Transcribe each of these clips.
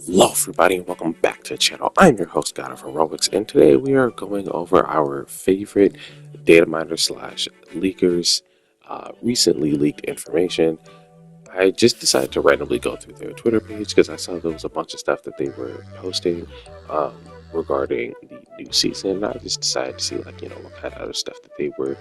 Hello everybody and welcome back to the channel. I'm your host God of Heroics, and today we are going over our favorite data miners slash leakers recently leaked information. I just decided to randomly go through their Twitter page because I saw there was a bunch of stuff that they were posting um, regarding the new season. I just decided to see what kind of other stuff that they were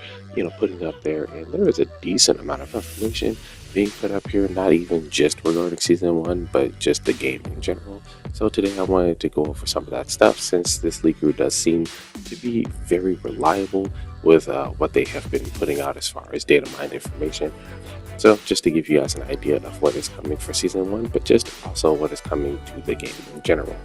putting up there, and there is a decent amount of information being put up here, not even just regarding season one, but just the game in general. So today I wanted to go over some of that stuff since this leaker does seem to be very reliable with what they have been putting out as far as data mine information. So just to give you guys an idea of what is coming for season one, but just also what is coming to the game in general.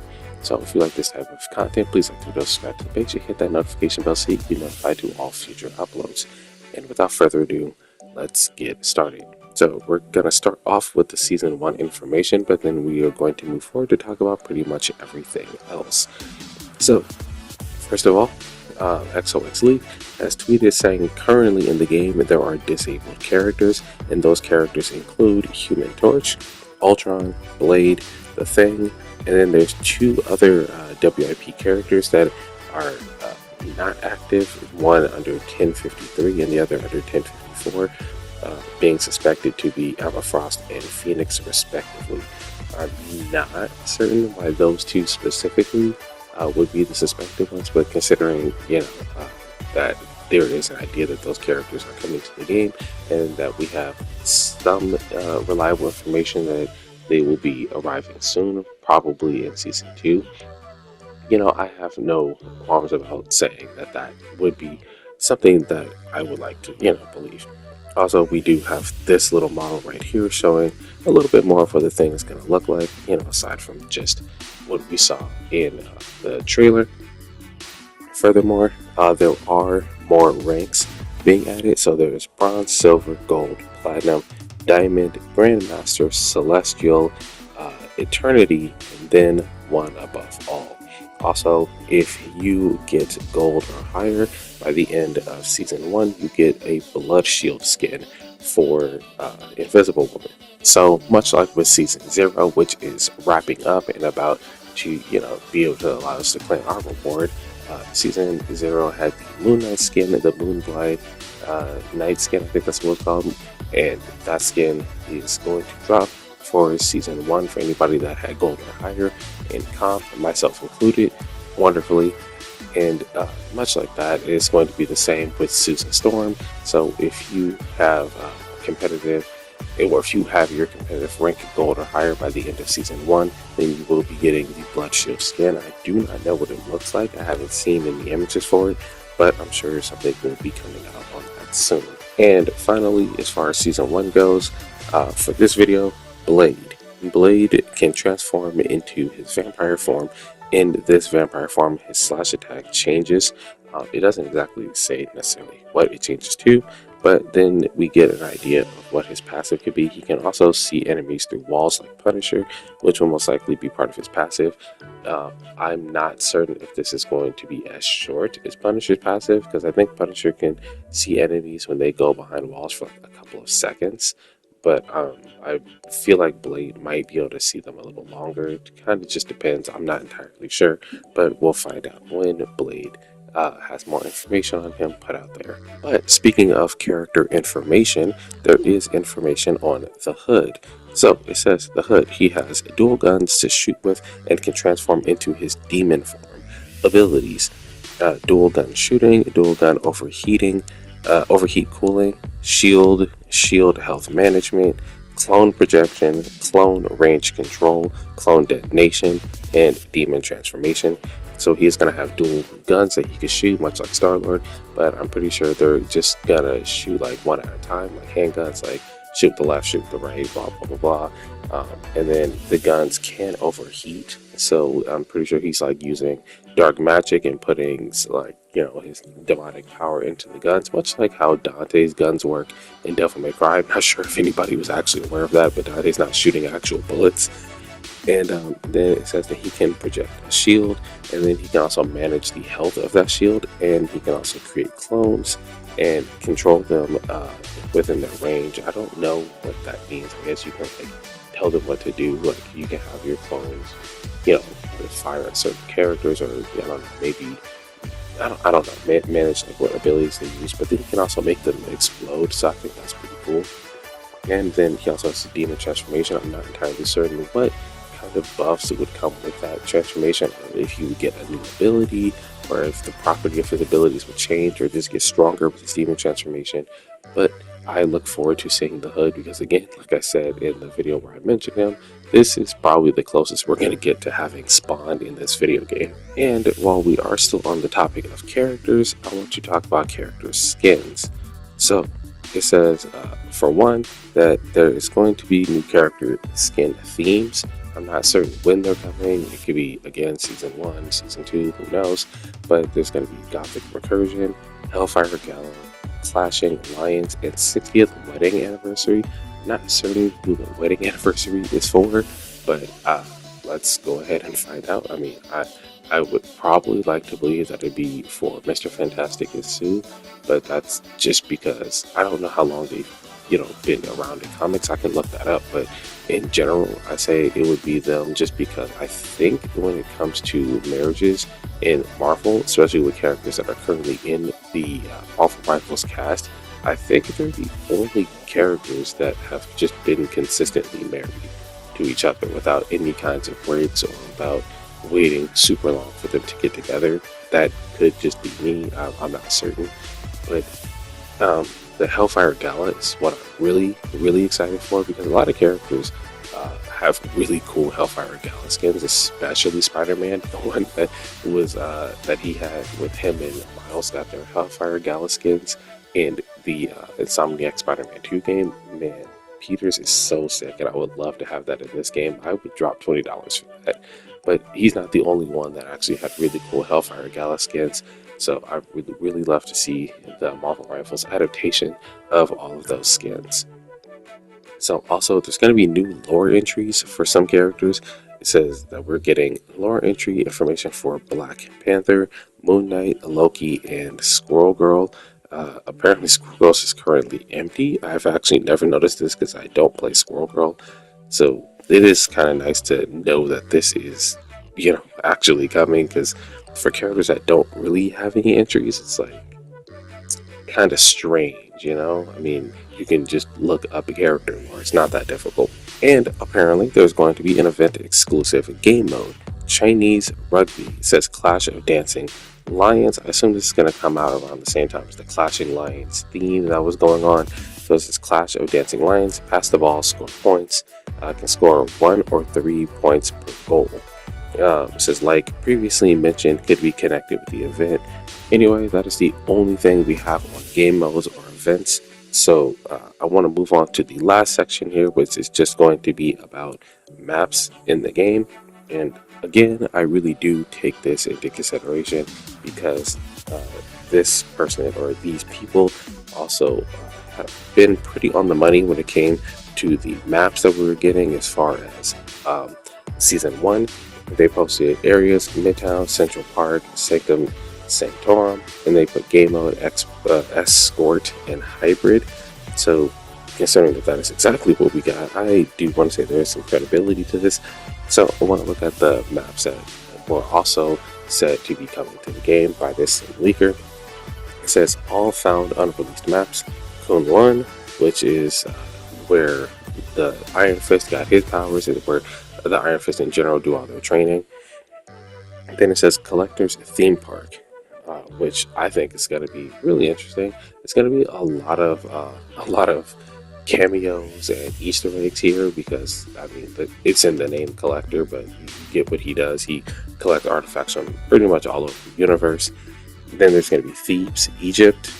So if you like this type of content, please like to subscribe to the page and hit that notification bell so you can be notified to all future uploads. And without further ado, let's get started. So we're going to start off with the season one information, but then we are going to move forward to talk about pretty much everything else. So first of all, XOX League has tweeted saying currently in the game there are disabled characters, and those characters include Human Torch, Ultron, Blade, The Thing, and then there's two other WIP characters that are not active, one under 1053 and the other under 1054, being suspected to be Emma Frost and Phoenix respectively. I'm not certain why those two specifically would be the suspected ones, but considering that there is an idea that those characters are coming to the game and that we have some reliable information that they will be arriving soon, probably in season 2, I have no qualms about saying that that would be something that I would like to believe. Also, we do have this little model right here showing a little bit more of what the thing is going to look like, aside from just what we saw in the trailer. Furthermore, there are more ranks being added. So there's bronze, silver, gold, platinum, diamond, grandmaster, celestial, eternity, and then one above all. Also, if you get gold or higher by the end of season 1, you get a blood shield skin for Invisible Woman. So much like with season 0, which is wrapping up and about to be able to allow us to claim our reward, season 0 had the Moon Knight skin, the Moonblight Knight skin, I think that's what it's called, and that skin is going to drop for season 1 for anybody that had gold or higher in comp, myself included, wonderfully. And much like that, it's going to be the same with Susan Storm. So if you have competitive, or if you have your competitive rank gold or higher by the end of season 1, then you will be getting the Blood Shield skin. I do not know what it looks like. I haven't seen any images for it, but I'm sure something will be coming out on that soon. And finally, as far as season 1 goes, for this video, Blade can transform into his vampire form. In this vampire form, his slash attack changes. It doesn't exactly say necessarily what it changes to, but then we get an idea of what his passive could be. He can also see enemies through walls like Punisher, which will most likely be part of his passive. I'm not certain if this is going to be as short as Punisher's passive, because I think Punisher can see enemies when they go behind walls for like a couple of seconds. But I feel like Blade might be able to see them a little longer. It kind of just depends. I'm not entirely sure, but we'll find out when Blade has more information on him put out there. But speaking of character information, there is information on the Hood. So it says the Hood, he has dual guns to shoot with and can transform into his demon form. Abilities, dual gun shooting, dual gun overheating, overheat cooling, shield health management, clone projection, clone range control, clone detonation, and demon transformation. So he's going to have dual guns that he can shoot, much like Star-Lord, but I'm pretty sure they're just going to shoot like one at a time, like handguns, like shoot the left, shoot the right, blah, blah, blah, blah. And then the guns can overheat. So I'm pretty sure he's like using dark magic and putting like, his demonic power into the guns, much like how Dante's guns work in Devil May Cry. I'm not sure if anybody was actually aware of that, but Dante's not shooting actual bullets. And then it says that he can project a shield, and then he can also manage the health of that shield, and he can also create clones and control them within their range. I don't know what that means. I guess you can like tell them what to do. Like you can have your clones, you know, fire at certain characters, or I don't know, maybe I don't know, manage like what abilities they use. But then you can also make them explode. So I think that's pretty cool. And then he also has the demon transformation. I'm not entirely certain what kind of buffs would come with that transformation, or if you would get a new ability, or if the property of his abilities would change, or just get stronger with his demon transformation. But I look forward to seeing the hood because, again, like I said in the video where I mentioned him, this is probably the closest we're going to get to having spawned in this video game. And while we are still on the topic of characters, I want to talk about character skins. So it says, for one, that there is going to be new character skin themes. I'm not certain when they're coming. It could be, again, Season 1, Season 2, who knows. But there's going to be Gothic Recursion, Hellfire Gala, Clashing Alliance, and 60th Wedding Anniversary. Not certain who the wedding anniversary is for, but let's go ahead and find out. I mean, I would probably like to believe that it'd be for Mr. Fantastic and Sue, but that's just because I don't know how long they've, been around in comics. I can look that up, but in general, I say it would be them just because I think when it comes to marriages in Marvel, especially with characters that are currently in the Marvel Rivals cast, I think they're the only characters that have just been consistently married to each other without any kinds of breaks or without waiting super long for them to get together. That could just be me. I'm not certain. But the Hellfire Gala is what I'm really, really excited for because a lot of characters have really cool Hellfire Gala skins, especially Spider-Man. The one that was that he had with him and Miles got their Hellfire Gala skins. And the Insomniac Spider-Man 2 game, man, Peters is so sick, and I would love to have that in this game. I would drop $20 for that. But he's not the only one that actually had really cool Hellfire Gala skins. So I would really love to see the Marvel Rivals adaptation of all of those skins. So also, there's going to be new lore entries for some characters. It says that we're getting lore entry information for Black Panther, Moon Knight, Loki, and Squirrel Girl. Apparently Squirrel Girl is currently empty. I've actually never noticed this because I don't play Squirrel Girl. So it is kind of nice to know that this is, actually coming, because for characters that don't really have any entries, it's like kind of strange, I mean, you can just look up a character or it's not that difficult. And apparently there's going to be an event exclusive game mode, Chinese Rugby. It says Clash of Dancing Lions. I assume this is going to come out around the same time as the Clashing Lions theme that was going on. So this is Clash of Dancing Lions. Pass the ball, score points. Can score 1 or 3 points per goal. It says, like previously mentioned, could be connected with the event. Anyway, that is the only thing we have on game modes or events. So I want to move on to the last section here, which is just going to be about maps in the game. And again, I really do take this into consideration because this person or these people also have been pretty on the money when it came to the maps that we were getting as far as Season 1. They posted areas, Midtown, Central Park, Sanctum Sanctorum, and they put game mode, escort, and hybrid. So considering that is exactly what we got, I do want to say there is some credibility to this. So I want to look at the maps that were also said to be coming to the game by this leaker. It says all found unreleased maps. Kunlun, which is where the Iron Fist got his powers, and where the Iron Fist in general do all their training. Then it says Collector's Theme Park, which I think is going to be really interesting. It's going to be a lot of cameos and Easter eggs here because I mean it's in the name Collector, but you get what he does. He collects artifacts from pretty much all over the universe. Then there's going to be Thebes, Egypt,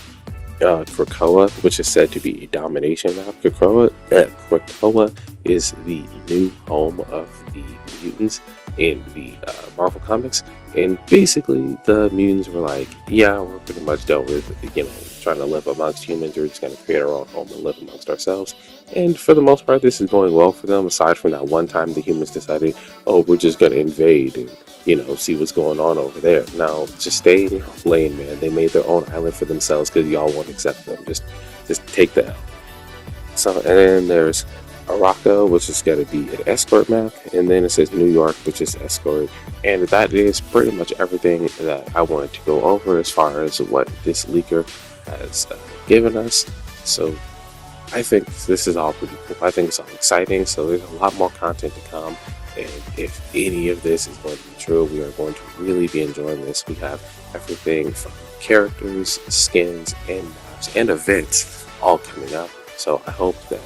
Krakoa, which is said to be a domination map. Krakoa is the new home of the mutants in the Marvel comics, and basically the mutants were like, yeah, we're pretty much done with trying to live amongst humans. We're just going to create our own home and live amongst ourselves. And for the most part, this is going well for them, aside from that one time the humans decided, oh, we're just going to invade and see what's going on over there. Now, just stay in your lane, man. They made their own island for themselves because y'all won't accept them. Just take the L. So, and then there's Araka, which is going to be an escort map, and then it says New York, which is escort. And that is pretty much everything that I wanted to go over as far as what this leaker has given us. So I think this is all pretty cool. I think it's all exciting. So there's a lot more content to come. And if any of this is going to be true, we are going to really be enjoying this. We have everything from characters, skins, and maps, and events all coming up. So I hope that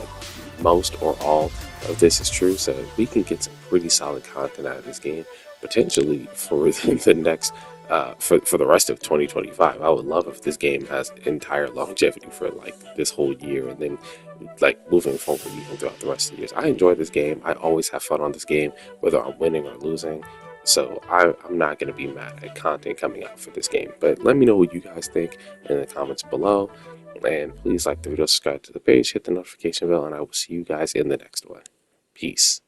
most or all of this is true, so we can get some pretty solid content out of this game, potentially for the next for the rest of 2025. I would love if this game has entire longevity for like this whole year, and then like moving forward even throughout the rest of the years. I enjoy this game. I always have fun on this game, whether I'm winning or losing. So I'm not going to be mad at content coming out for this game. But let me know what you guys think in the comments below. And please like the video, subscribe to the page, hit the notification bell, and I will see you guys in the next one. Peace.